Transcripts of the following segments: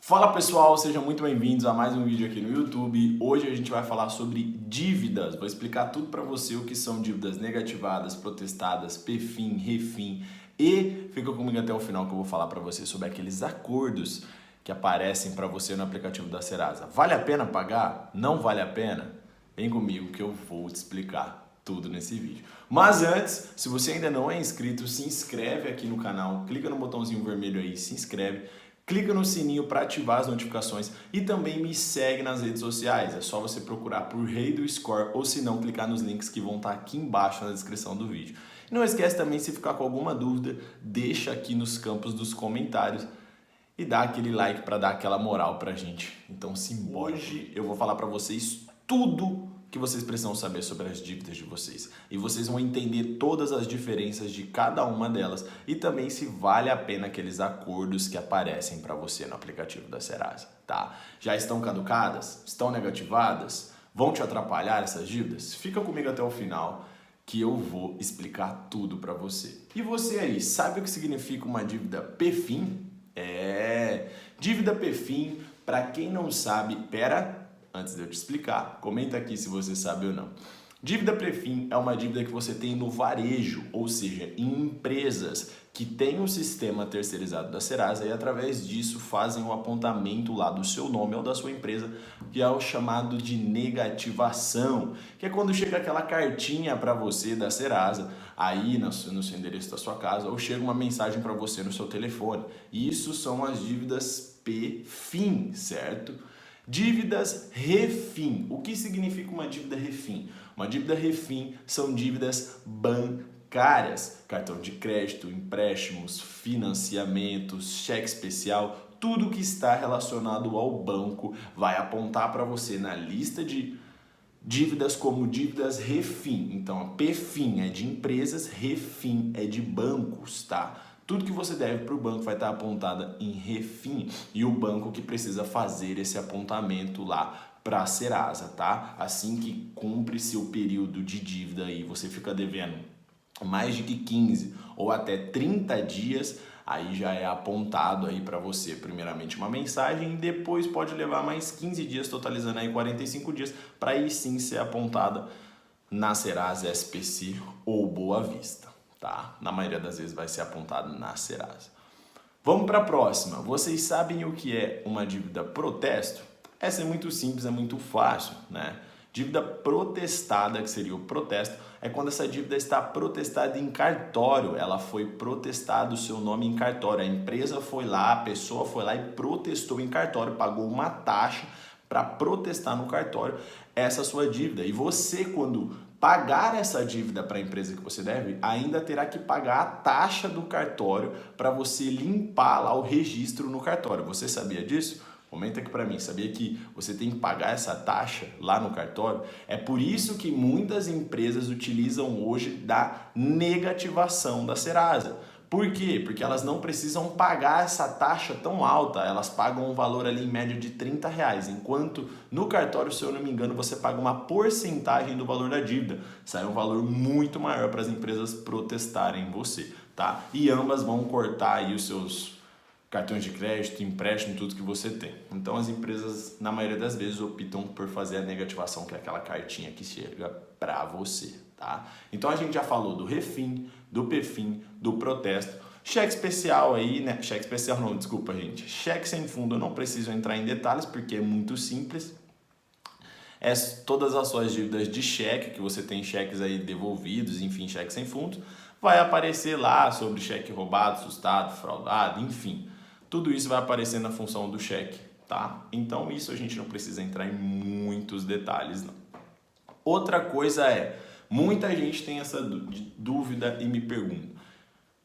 Fala pessoal, sejam muito bem-vindos a mais um vídeo aqui no YouTube. Hoje a gente vai falar sobre dívidas. Vou explicar tudo para você o que são dívidas negativadas, protestadas, PFIN, REFIN e fica comigo até o final que eu vou falar para você sobre aqueles acordos que aparecem para você no aplicativo da Serasa. Vale a pena pagar? Não vale a pena? Vem comigo que eu vou te explicar tudo nesse vídeo. Mas antes, se você ainda não é inscrito, se inscreve aqui no canal, clica no botãozinho vermelho aí, se inscreve. Clica no sininho para ativar as notificações e também me segue nas redes sociais. É só você procurar por Rei do Score ou se não, clicar nos links que vão estar aqui embaixo na descrição do vídeo. E não esquece também, se ficar com alguma dúvida, deixa aqui nos campos dos comentários e dá aquele like para dar aquela moral pra gente. Então simbora. Hoje eu vou falar para vocês tudo que vocês precisam saber sobre as dívidas de vocês. E vocês vão entender todas as diferenças de cada uma delas e também se vale a pena aqueles acordos que aparecem para você no aplicativo da Serasa, tá? Já estão caducadas? Estão negativadas? Vão te atrapalhar essas dívidas? Fica comigo até o final que eu vou explicar tudo para você. E você aí, sabe o que significa uma dívida PFIN? Dívida PFIN, para quem não sabe, antes de eu te explicar, comenta aqui se você sabe ou não. Dívida PFIN é uma dívida que você tem no varejo, ou seja, em empresas que têm um sistema terceirizado da Serasa e através disso fazem o apontamento lá do seu nome ou da sua empresa, que é o chamado de negativação, que é quando chega aquela cartinha para você da Serasa, aí no seu endereço da sua casa, ou chega uma mensagem para você no seu telefone. Isso são as dívidas PFIN, certo? Dívidas REFIN. O que significa uma dívida REFIN? Uma dívida REFIN são dívidas bancárias, cartão de crédito, empréstimos, financiamentos, cheque especial, tudo que está relacionado ao banco vai apontar para você na lista de dívidas como dívidas REFIN. Então, a PFIN é de empresas, REFIN é de bancos, tá? Tudo que você deve para o banco vai estar apontado em REFIN e o banco que precisa fazer esse apontamento lá para a Serasa, tá? Assim que cumpre seu período de dívida aí, você fica devendo mais de 15 ou até 30 dias, aí já é apontado aí para você, primeiramente uma mensagem e depois pode levar mais 15 dias, totalizando aí 45 dias, para aí sim ser apontada na Serasa, SPC ou Boa Vista. Tá? Na maioria das vezes vai ser apontado na Serasa. Vamos para a próxima. Vocês sabem o que é uma dívida protesto? Essa é muito simples, é muito fácil, né? Dívida protestada, que seria o protesto, é quando essa dívida está protestada em cartório. Ela foi protestada o seu nome em cartório. A empresa foi lá, a pessoa foi lá e protestou em cartório, pagou uma taxa para protestar no cartório essa sua dívida. E você, quando pagar essa dívida para a empresa que você deve, ainda terá que pagar a taxa do cartório para você limpar lá o registro no cartório. Você sabia disso? Comenta aqui para mim. Sabia que você tem que pagar essa taxa lá no cartório? É por isso que muitas empresas utilizam hoje da negativação da Serasa. Por quê? Porque elas não precisam pagar essa taxa tão alta, elas pagam um valor ali em média de R$30, enquanto no cartório, se eu não me engano, você paga uma porcentagem do valor da dívida. Sai um valor muito maior para as empresas protestarem você, tá? E ambas vão cortar aí os seus cartões de crédito, empréstimo, tudo que você tem. Então as empresas, na maioria das vezes, optam por fazer a negativação, que é aquela cartinha que chega para você, tá? Então a gente já falou do REFIN, do PFIN, do protesto. Cheque especial aí, né? Cheque especial não, desculpa, gente. Cheque sem fundo, eu não preciso entrar em detalhes porque é muito simples. É todas as suas dívidas de cheque, que você tem cheques aí devolvidos, enfim, cheque sem fundo, vai aparecer lá sobre cheque roubado, assustado, fraudado, enfim. Tudo isso vai aparecer na função do cheque, tá? Então isso a gente não precisa entrar em muitos detalhes, não. Outra coisa é, muita gente tem essa dúvida e me pergunta: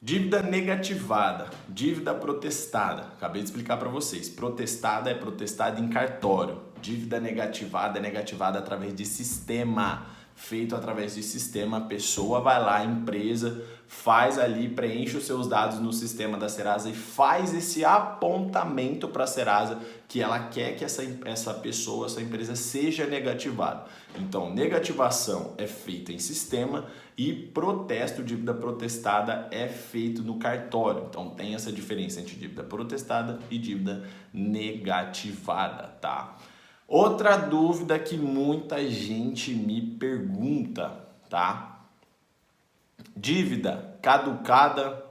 dívida negativada, dívida protestada. Acabei de explicar para vocês. Protestada é protestada em cartório. Dívida negativada é negativada através de sistema feito através de sistema. A pessoa vai lá, a empresa faz ali, preenche os seus dados no sistema da Serasa e faz esse apontamento para a Serasa que ela quer que essa pessoa, essa empresa seja negativada. Então, negativação é feita em sistema e protesto, dívida protestada, é feito no cartório. Então, tem essa diferença entre dívida protestada e dívida negativada, tá? Outra dúvida que muita gente me pergunta, tá? Dívida caducada,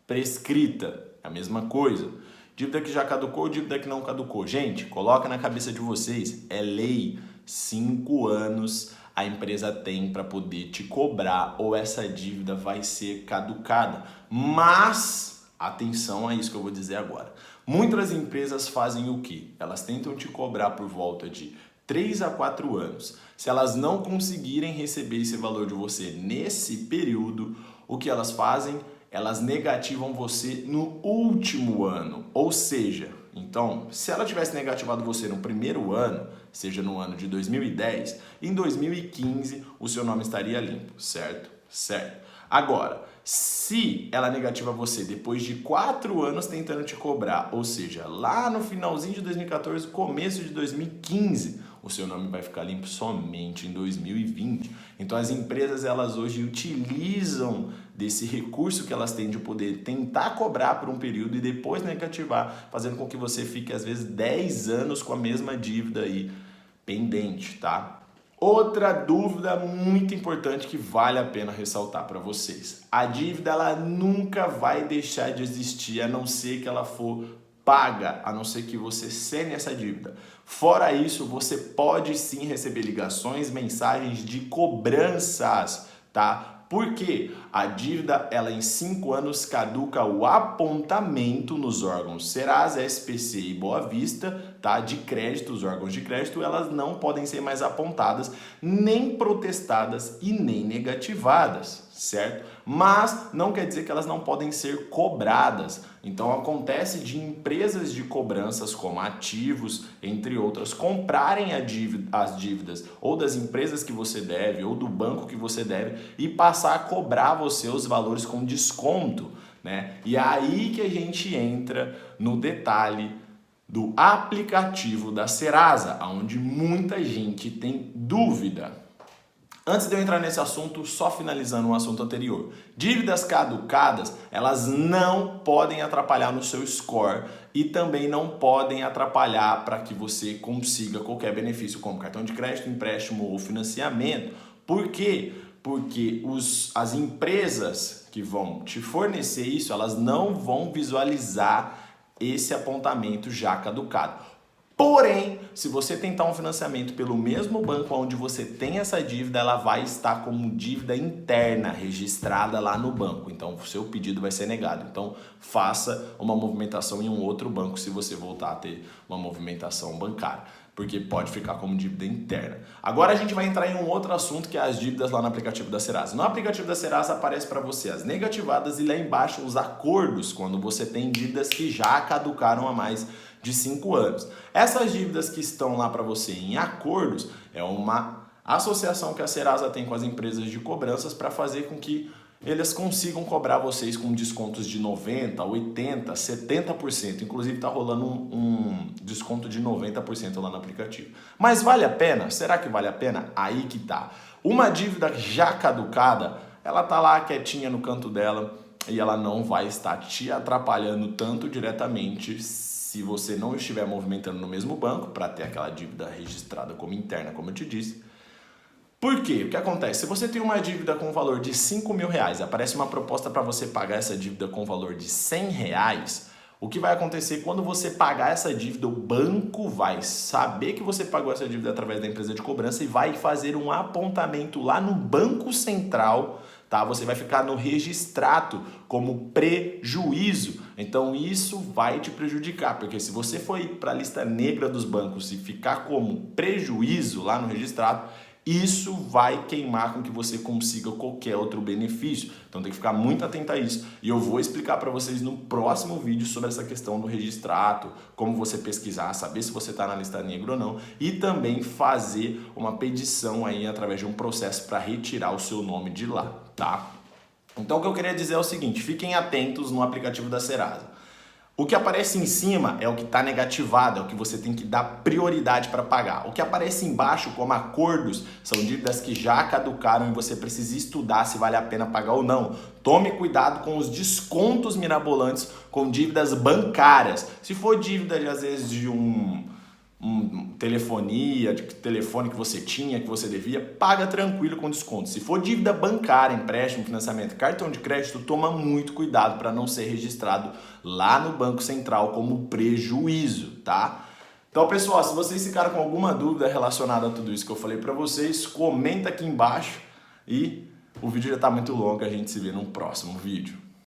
prescrita, é a mesma coisa. Dívida que já caducou, dívida que não caducou. Gente, coloca na cabeça de vocês, é lei, 5 anos a empresa tem para poder te cobrar ou essa dívida vai ser caducada. Mas, atenção a isso que eu vou dizer agora. Muitas empresas fazem o quê? Elas tentam te cobrar por volta de 3 a 4 anos. Se elas não conseguirem receber esse valor de você nesse período, o que elas fazem? Elas negativam você no último ano. Ou seja, então, se ela tivesse negativado você no primeiro ano, seja no ano de 2010, em 2015 o seu nome estaria limpo, certo? Certo. Agora, se ela negativa você depois de 4 anos tentando te cobrar, ou seja, lá no finalzinho de 2014, começo de 2015, o seu nome vai ficar limpo somente em 2020. Então as empresas, elas hoje utilizam desse recurso que elas têm de poder tentar cobrar por um período e depois negativar, fazendo com que você fique às vezes 10 anos com a mesma dívida aí pendente, tá? Outra dúvida muito importante que vale a pena ressaltar para vocês. A dívida, ela nunca vai deixar de existir a não ser que ela for paga, a não ser que você cene essa dívida. Fora isso, você pode sim receber ligações, mensagens de cobranças, tá? Porque a dívida, ela em 5 anos caduca o apontamento nos órgãos Serasa, SPC e Boa Vista, tá? De crédito, os órgãos de crédito, elas não podem ser mais apontadas, nem protestadas e nem negativadas, certo? Mas não quer dizer que elas não podem ser cobradas. Então acontece de empresas de cobranças como Ativos, entre outras, comprarem as dívidas ou das empresas que você deve ou do banco que você deve e passar a cobrar você os valores com desconto, né? E é aí que a gente entra no detalhe do aplicativo da Serasa, onde muita gente tem dúvida. Antes de eu entrar nesse assunto, só finalizando o assunto anterior. Dívidas caducadas, elas não podem atrapalhar no seu score e também não podem atrapalhar para que você consiga qualquer benefício como cartão de crédito, empréstimo ou financiamento. Por quê? Porque as empresas que vão te fornecer isso, elas não vão visualizar esse apontamento já caducado. Porém, se você tentar um financiamento pelo mesmo banco onde você tem essa dívida, ela vai estar como dívida interna registrada lá no banco. Então, o seu pedido vai ser negado. Então, faça uma movimentação em um outro banco se você voltar a ter uma movimentação bancária, porque pode ficar como dívida interna. Agora a gente vai entrar em um outro assunto, que é as dívidas lá no aplicativo da Serasa. No aplicativo da Serasa aparece para você as negativadas e lá embaixo os acordos, quando você tem dívidas que já caducaram há mais de 5 anos. Essas dívidas que estão lá para você em acordos é uma associação que a Serasa tem com as empresas de cobranças para fazer com que eles consigam cobrar vocês com descontos de 90%, 80%, 70%. Inclusive está rolando um desconto de 90% lá no aplicativo. Mas vale a pena? Será que vale a pena? Aí que tá. Uma dívida já caducada, ela tá lá quietinha no canto dela e ela não vai estar te atrapalhando tanto diretamente se você não estiver movimentando no mesmo banco para ter aquela dívida registrada como interna, como eu te disse. Por quê? O que acontece? Se você tem uma dívida com valor de R$5.000, aparece uma proposta para você pagar essa dívida com valor de R$100, o que vai acontecer quando você pagar essa dívida? O banco vai saber que você pagou essa dívida através da empresa de cobrança e vai fazer um apontamento lá no Banco Central, tá? Você vai ficar no registrato como prejuízo. Então isso vai te prejudicar, porque se você for para a lista negra dos bancos e ficar como prejuízo lá no registrado, isso vai queimar com que você consiga qualquer outro benefício. Então tem que ficar muito atento a isso. E eu vou explicar para vocês no próximo vídeo sobre essa questão do registrato, como você pesquisar, saber se você está na lista negra ou não, e também fazer uma petição aí através de um processo para retirar o seu nome de lá, tá? Então o que eu queria dizer é o seguinte, fiquem atentos no aplicativo da Serasa. O que aparece em cima é o que está negativado, é o que você tem que dar prioridade para pagar. O que aparece embaixo como acordos são dívidas que já caducaram e você precisa estudar se vale a pena pagar ou não. Tome cuidado com os descontos mirabolantes com dívidas bancárias. Se for dívida, às vezes, de telefonia, de telefone que você tinha, que você devia, paga tranquilo com desconto. Se for dívida bancária, empréstimo, financiamento, cartão de crédito, toma muito cuidado para não ser registrado lá no Banco Central como prejuízo, tá? Então, pessoal, se vocês ficaram com alguma dúvida relacionada a tudo isso que eu falei para vocês, comenta aqui embaixo e o vídeo já está muito longo, a gente se vê no próximo vídeo.